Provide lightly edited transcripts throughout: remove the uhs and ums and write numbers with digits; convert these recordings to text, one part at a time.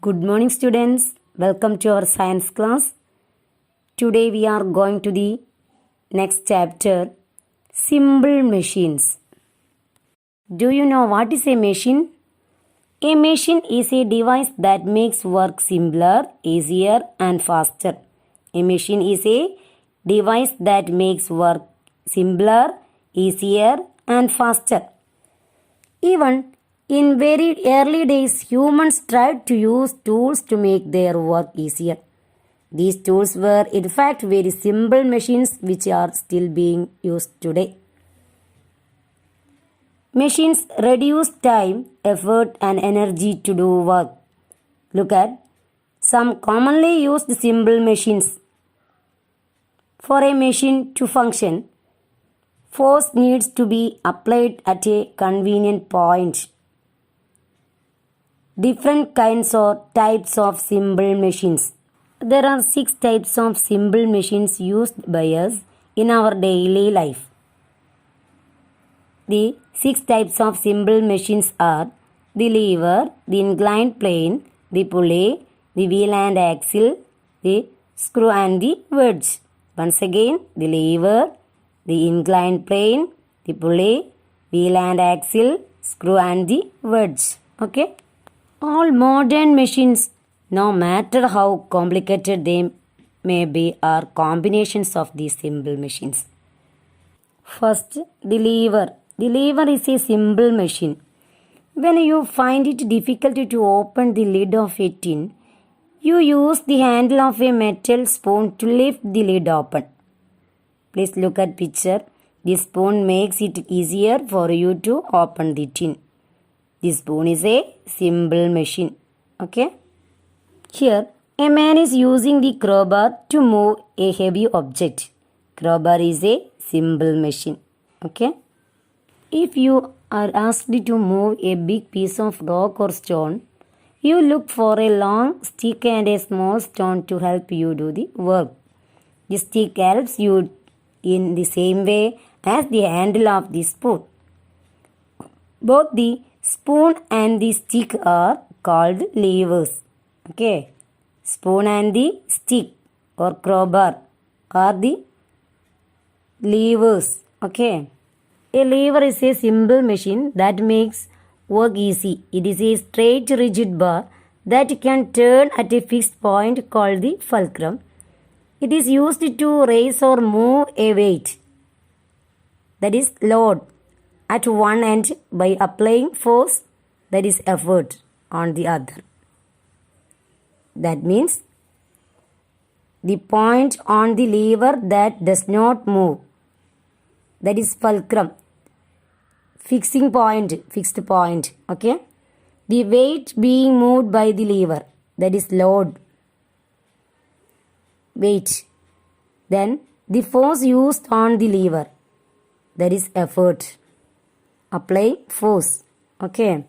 Good morning, students. Welcome to our science class. Today we are going to the next chapter, Simple Machines. Do you know what is a machine? A machine is a device that makes work simpler, easier and faster. A machine is a device that makes work simpler, easier and faster. Even in very early days, humans tried to use tools to make their work easier. These tools were in fact very simple machines which are still being used today. Machines reduce time, effort and energy to do work. Look at some commonly used simple machines. For a machine to function, force needs to be applied at a convenient point. Different kinds or types of simple machines. There are 6 types of simple machines used by us in our daily life. The 6 types of simple machines are the lever, the inclined plane, the pulley, the wheel and axle, the screw and the wedge. Once again, the lever, the inclined plane, the pulley, wheel and axle, screw and the wedge. Okay? All modern machines, no matter how complicated they may be, are combinations of these simple machines. First, the lever. The lever is a simple machine. When you find it difficult to open the lid of a tin, you use the handle of a metal spoon to lift the lid open. Please look at picture. This spoon makes it easier for you to open the tin. This spoon is a simple machine. Okay. Here, a man is using the crowbar to move a heavy object. Crowbar is a simple machine. Okay. If you are asked to move a big piece of rock or stone, you look for a long stick and a small stone to help you do the work. The stick helps you in the same way as the handle of the spoon. Both the spoon and the stick are called levers. Okay. Spoon and the stick or crowbar are the levers. Okay. A lever is a simple machine that makes work easy. It is a straight rigid bar that can turn at a fixed point called the fulcrum. It is used to raise or move a weight, that is load, at one end by applying force, that is effort, on the other. That means the point on the lever that does not move, that is fulcrum, fixed point, okay. The weight being moved by the lever, that is load, weight. Then the force used on the lever, that is effort, apply force. Okay.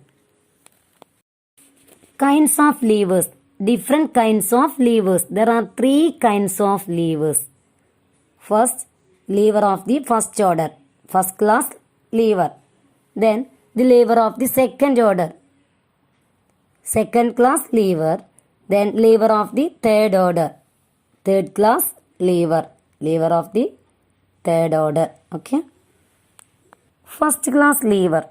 Kinds of levers. Different kinds of levers. There are 3 kinds of levers. First, lever of the first order, first class lever. Then the lever of the second order, second class lever. Then lever of the third order, third class lever, lever of the third order. Okay. First class lever.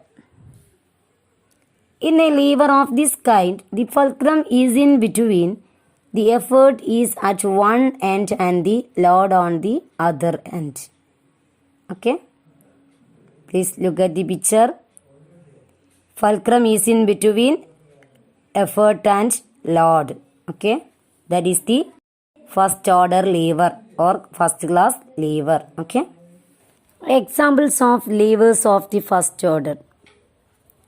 In a lever of this kind, the fulcrum is in between, the effort is at one end and the load on the other end. Okay. Please look at the picture. Fulcrum is in between effort and load. Okay. That is the first order lever or first class lever. Okay. Examples of levers of the first order: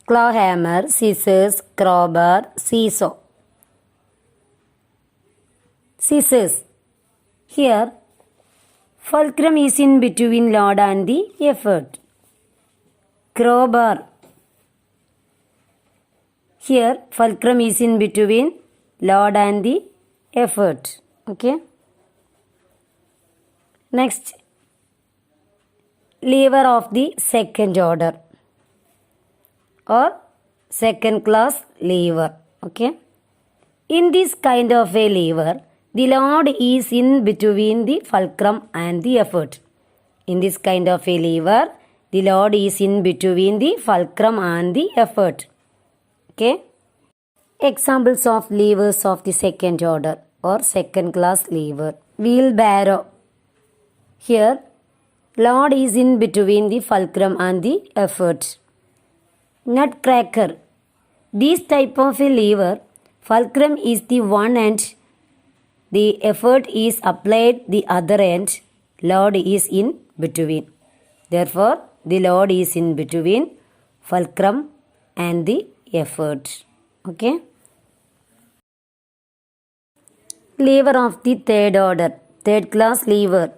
claw hammer, scissors, crowbar, seesaw. Scissors. Here, fulcrum is in between load and the effort. Crowbar. Here, fulcrum is in between load and the effort. Okay. Next, lever of the second order or second class lever. Okay. In this kind of a lever, the load is in between the fulcrum and the effort. In this kind of a lever, the load is in between the fulcrum and the effort. Okay. Examples of levers of the second order or second class lever. Wheelbarrow. Here, load is in between the fulcrum and the effort. Nutcracker. This type of a lever, fulcrum is the one end, the effort is applied the other end, load is in between. Therefore, the load is in between fulcrum and the effort. Okay. Lever of the third order, third class lever.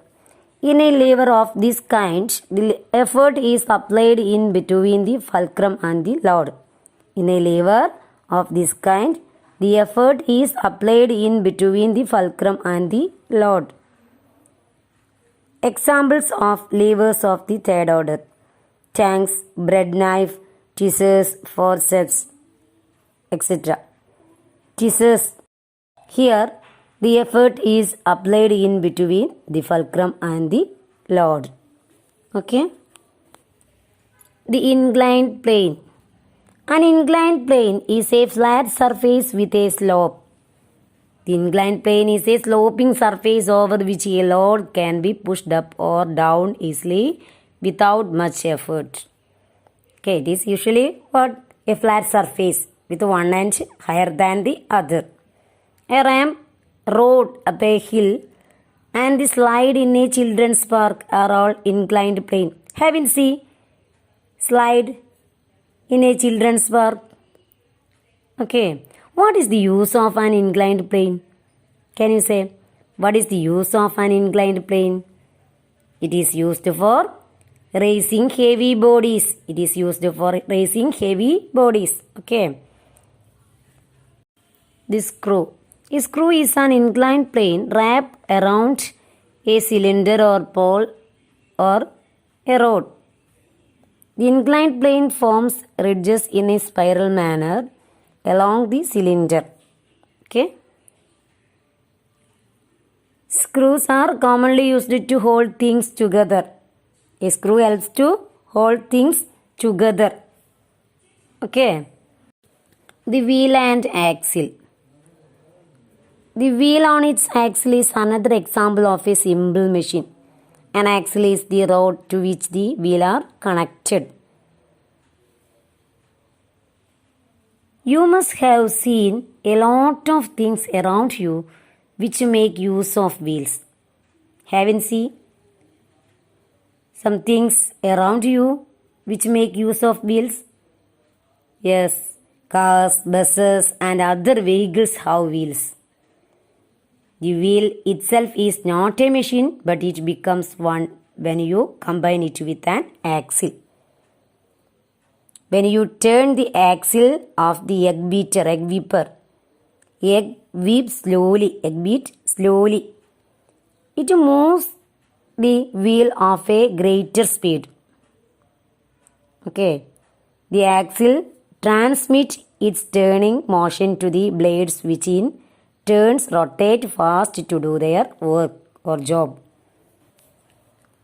In a lever of this kind, the effort is applied in between the fulcrum and the load. In a lever of this kind, the effort is applied in between the fulcrum and the load. Examples of levers of the third order. Tanks, bread knife, tweezers, forceps, etc. Tweezers. Here, the effort is applied in between the fulcrum and the load. Okay. The inclined plane. An inclined plane is a flat surface with a slope. The inclined plane is a sloping surface over which a load can be pushed up or down easily without much effort. Okay, it is usually what? A flat surface with one end higher than the other. A ramp, road up a hill, and the slide in a children's park are all inclined plane. Haven't seen slide in a children's park? Okay. What is the use of an inclined plane? Can you say? What is the use of an inclined plane? It is used for raising heavy bodies. It is used for raising heavy bodies. Okay. The screw. A screw is an inclined plane wrapped around a cylinder or pole or a rod. The inclined plane forms ridges in a spiral manner along the cylinder. Okay. Screws are commonly used to hold things together. A screw helps to hold things together. Okay. The wheel and axle. The wheel on its axle is another example of a simple machine. An axle is the rod to which the wheel are connected. You must have seen a lot of things around you which make use of wheels. Haven't seen some things around you which make use of wheels? Yes, cars, buses and other vehicles have wheels. The wheel itself is not a machine, but it becomes one when you combine it with an axle. When you turn the axle of the egg weeper, egg weeps slowly, egg beat slowly. It moves the wheel of a greater speed. Okay. The axle transmits its turning motion to the blades which in turns rotate fast to do their work or job.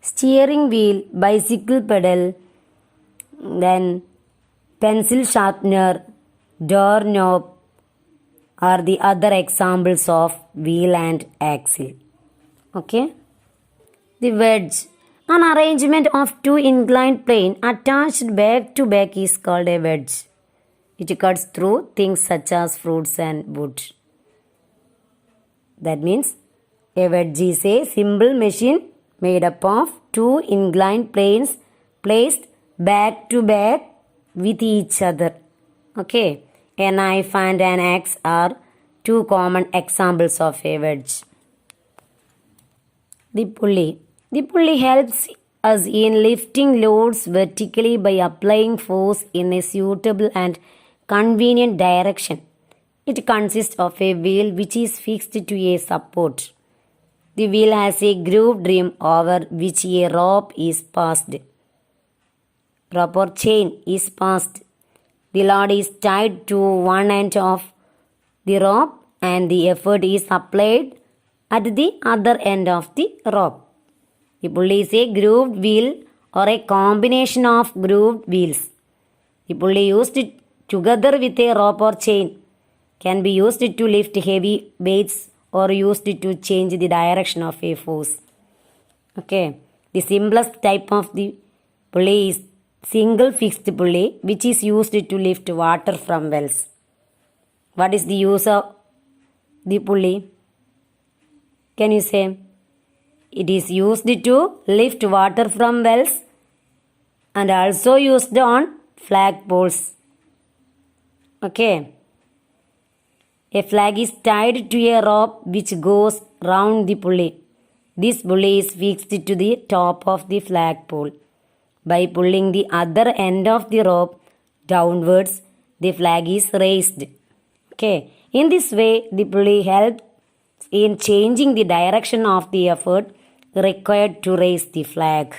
Steering wheel, bicycle pedal, then pencil sharpener, doorknob are the other examples of wheel and axle. Okay. The wedge. An arrangement of two inclined planes attached back to back is called a wedge. It cuts through things such as fruits and wood. That means a wedge is a simple machine made up of two inclined planes placed back to back with each other. Okay. A knife and an axe are two common examples of a wedge. The pulley. The pulley helps us in lifting loads vertically by applying force in a suitable and convenient direction. It consists of a wheel which is fixed to a support. The wheel has a grooved rim over which a rope is passed. Rope or chain is passed. The load is tied to one end of the rope and the effort is applied at the other end of the rope. The pulley is a grooved wheel or a combination of grooved wheels. The pulley used together with a rope or chain can be used to lift heavy weights or used to change the direction of a force. Okay, the simplest type of the pulley is single fixed pulley, which is used to lift water from wells. What is the use of the pulley? Can you say? It is used to lift water from wells and also used on flagpoles. Okay. A flag is tied to a rope which goes round the pulley. This pulley is fixed to the top of the flagpole. By pulling the other end of the rope downwards, the flag is raised. Okay. In this way, the pulley helps in changing the direction of the effort required to raise the flag.